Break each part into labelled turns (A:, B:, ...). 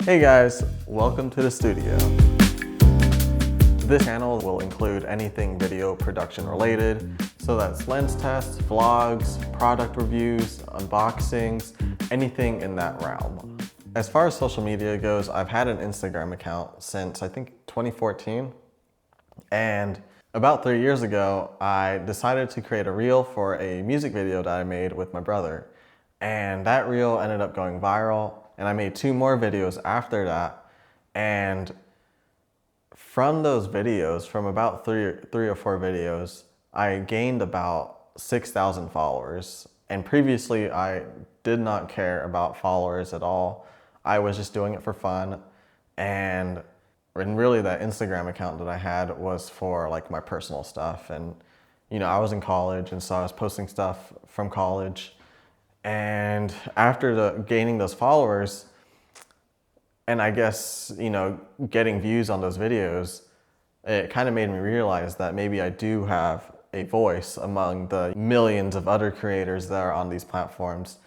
A: Hey guys, welcome to the studio. This channel will include anything video production related, so that's lens tests, vlogs, product reviews, unboxings, anything in that realm. As far as social media goes, I've had an Instagram account since I think 2014, and about 3 years ago, I decided to create a reel for a music video that I made with my brother. And that reel ended up going viral, and I made 2 more videos after that. And from those videos, from about three or four videos, I gained about 6,000 followers. And previously, I did not care about followers at all. I was just doing it for fun. And really that Instagram account that I had was for like my personal stuff. And I was in college, and so I was posting stuff from college. And after gaining those followers, and I guess, getting views on those videos, it kind of made me realize that maybe I do have a voice among the millions of other creators that are on these platforms.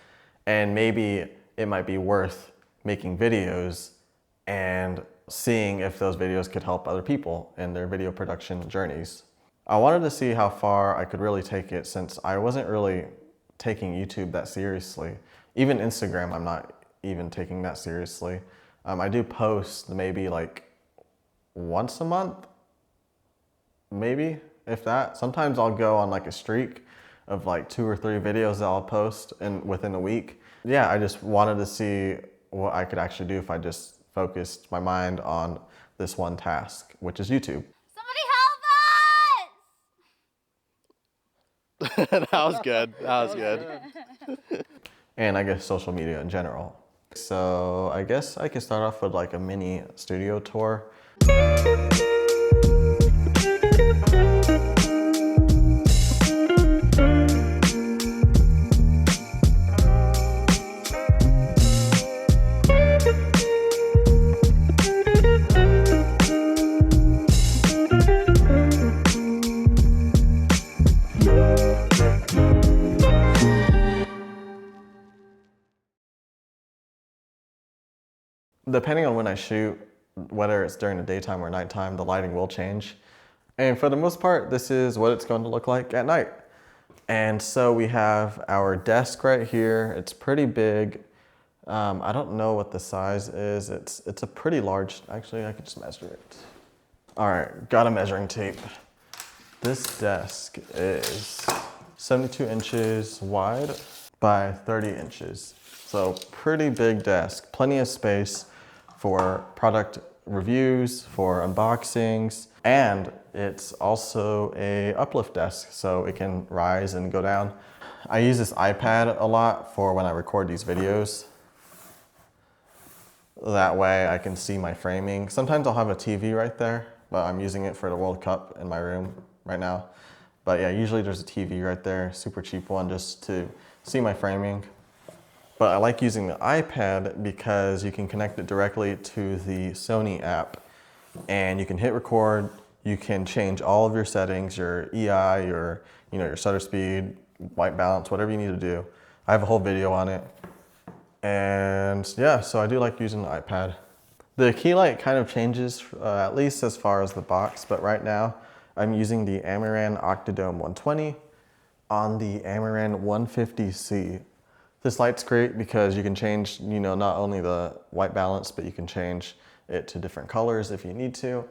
A: And maybe it might be worth making videos and seeing if those videos could help other people in their video production journeys. I wanted to see how far I could really take it, since I wasn't really taking YouTube that seriously. Even Instagram, I'm not even taking that seriously. I do post maybe like once a month, maybe, if that. Sometimes I'll go on like a streak of like 2 or 3 videos that I'll post within a week. Yeah, I just wanted to see what I could actually do if I just focused my mind on this one task, which is YouTube.
B: Somebody help us!
A: That was good. That was good. And I guess social media in general. So I guess I could start off with like a mini studio tour. Depending on when I shoot, whether it's during the daytime or nighttime, the lighting will change. And for the most part, this is what it's going to look like at night. And so we have our desk right here. It's pretty big. I don't know what the size is. It's a pretty large, actually I could just measure it. All right, got a measuring tape. This desk is 72 inches wide by 30 inches. So pretty big desk, plenty of space for product reviews, for unboxings, and it's also a uplift desk, so it can rise and go down. I use this iPad a lot for when I record these videos. That way I can see my framing. Sometimes I'll have a TV right there, but I'm using it for the World Cup in my room right now. But yeah, usually there's a TV right there, super cheap one, just to see my framing. But I like using the iPad because you can connect it directly to the Sony app, and you can hit record. You can change all of your settings, your EI, your shutter speed, white balance, whatever you need to do. I have a whole video on it. And yeah, so I do like using the iPad. The Keylight kind of changes, at least as far as the box, but right now I'm using the Amaran Octadome 120 on the Amaran 150C. This light's great because you can change, not only the white balance, but you can change it to different colors if you need to.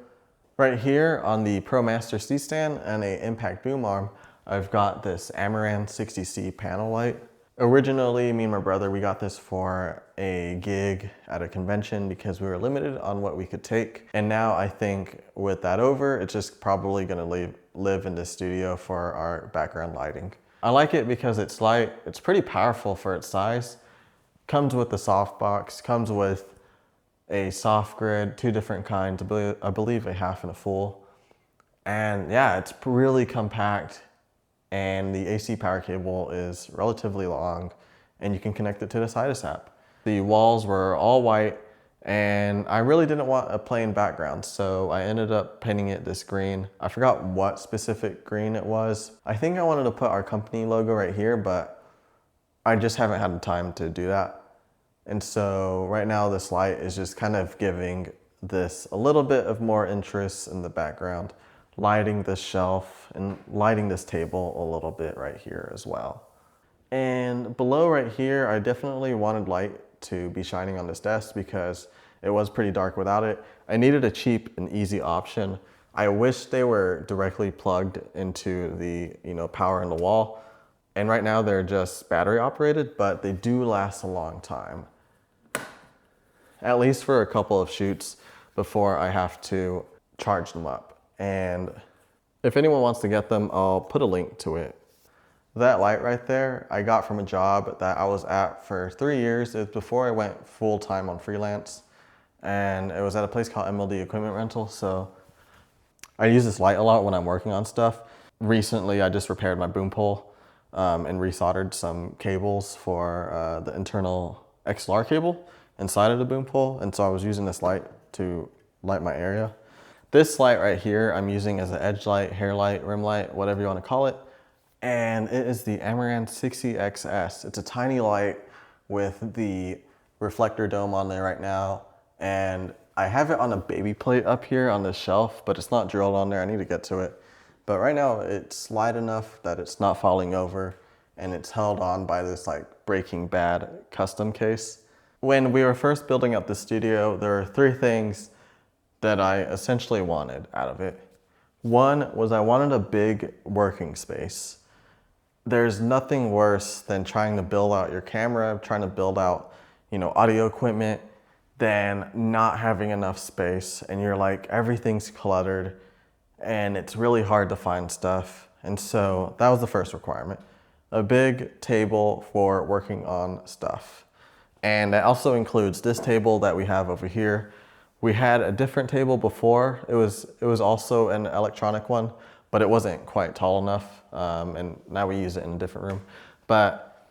A: Right here on the ProMaster C-stand and a impact boom arm, I've got this Amaran 60C panel light. Originally, me and my brother, we got this for a gig at a convention because we were limited on what we could take. And now I think with that over, it's just probably gonna live in this studio for our background lighting. I like it because it's light, it's pretty powerful for its size. Comes with the softbox, comes with a soft grid, 2 different kinds, I believe a half and a full. And yeah, it's really compact, and the AC power cable is relatively long, and you can connect it to the Sidus app. The walls were all white, and I really didn't want a plain background, so I ended up painting it this green. I forgot what specific green it was. I think I wanted to put our company logo right here, but I just haven't had the time to do that. And so right now this light is just kind of giving this a little bit of more interest in the background, lighting this shelf and lighting this table a little bit right here as well. And below right here, I definitely wanted light to be shining on this desk because it was pretty dark without it. I needed a cheap and easy option. I wish they were directly plugged into the power in the wall. And right now they're just battery operated, but they do last a long time. At least for a couple of shoots before I have to charge them up. And if anyone wants to get them, I'll put a link to it. That light right there, I got from a job that I was at for 3 years. It was before I went full-time on freelance. And it was at a place called MLD Equipment Rental. So I use this light a lot when I'm working on stuff. Recently, I just repaired my boom pole and resoldered some cables for the internal XLR cable inside of the boom pole. And so I was using this light to light my area. This light right here, I'm using as an edge light, Hairlight, Rimlight, whatever you want to call it. And it is the Amaran 60XS. It's a tiny light with the reflector dome on there right now. And I have it on a baby plate up here on this shelf, but it's not drilled on there. I need to get to it. But right now it's light enough that it's not falling over and it's held on by this like Breaking Bad custom case. When we were first building up the studio, there were 3 things that I essentially wanted out of it. One was I wanted a big working space. There's nothing worse than trying to build out your camera, trying to build out, audio equipment, than not having enough space and you're like, everything's cluttered and it's really hard to find stuff. And so that was the first requirement, a big table for working on stuff. And that also includes this table that we have over here. We had a different table before. It was also an electronic one, but it wasn't quite tall enough. And now we use it in a different room. But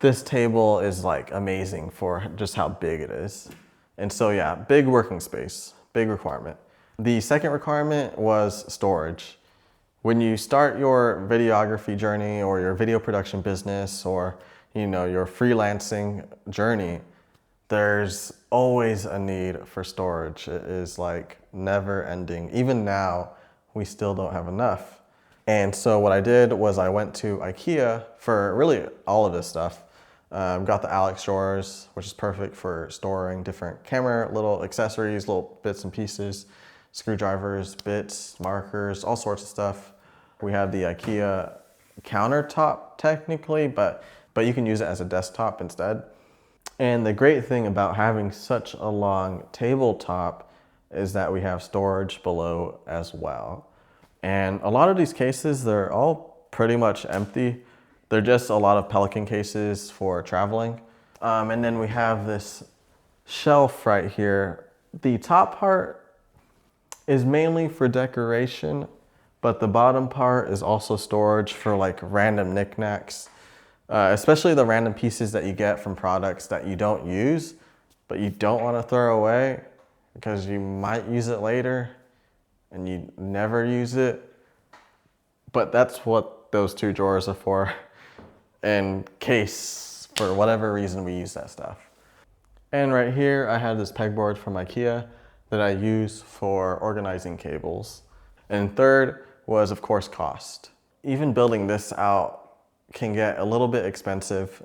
A: this table is like amazing for just how big it is. And so yeah, big working space, big requirement. The second requirement was storage. When you start your videography journey or your video production business or your freelancing journey, there's always a need for storage. It is like never ending. Even now, we still don't have enough. And so what I did was I went to IKEA for really all of this stuff. Got the Alex drawers, which is perfect for storing different camera, little accessories, little bits and pieces, screwdrivers, bits, markers, all sorts of stuff. We have the IKEA countertop technically, but you can use it as a desktop instead. And the great thing about having such a long tabletop is that we have storage below as well. And a lot of these cases, they're all pretty much empty. They're just a lot of Pelican cases for traveling. And then we have this shelf right here. The top part is mainly for decoration, but the bottom part is also storage for like random knickknacks, especially the random pieces that you get from products that you don't use, but you don't want to throw away because you might use it later and you never use it. But that's what those 2 drawers are for, in case for whatever reason we use that stuff. And right here I have this pegboard from IKEA that I use for organizing cables. And third was of course cost. Even building this out can get a little bit expensive.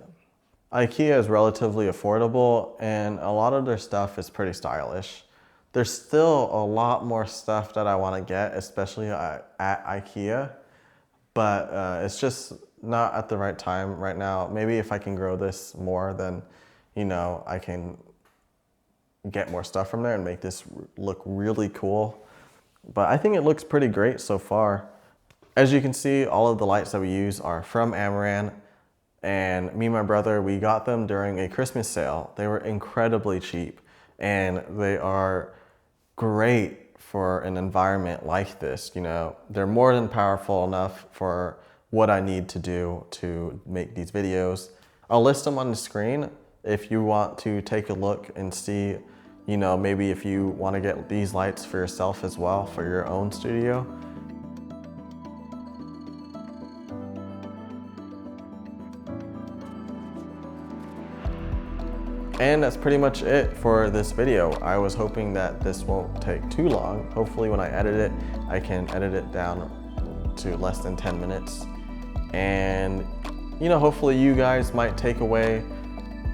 A: IKEA is relatively affordable and a lot of their stuff is pretty stylish. There's still a lot more stuff that I want to get, especially at IKEA, but it's just not at the right time right now. Maybe if I can grow this more, then I can get more stuff from there and make this look really cool. But I think it looks pretty great so far. As you can see, all of the lights that we use are from Amaran, and me and my brother, we got them during a Christmas sale. They were incredibly cheap and they are great for an environment like this. They're more than powerful enough for what I need to do to make these videos. I'll list them on the screen if you want to take a look and see, maybe if you want to get these lights for yourself as well for your own studio. And that's pretty much it for this video. I was hoping that this won't take too long. Hopefully when I edit it, I can edit it down to less than 10 minutes. And hopefully you guys might take away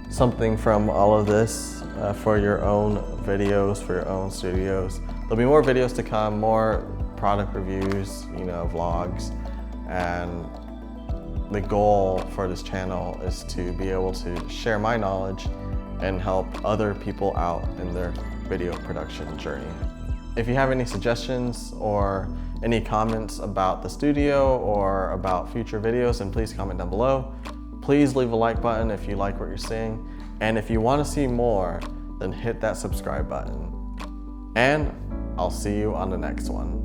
A: something from all of this for your own videos, for your own studios. There'll be more videos to come, more product reviews, vlogs. And the goal for this channel is to be able to share my knowledge and help other people out in their video production journey. If you have any suggestions or any comments about the studio or about future videos, then please comment down below. Please leave a like button if you like what you're seeing. And if you want to see more, then hit that subscribe button. And I'll see you on the next one.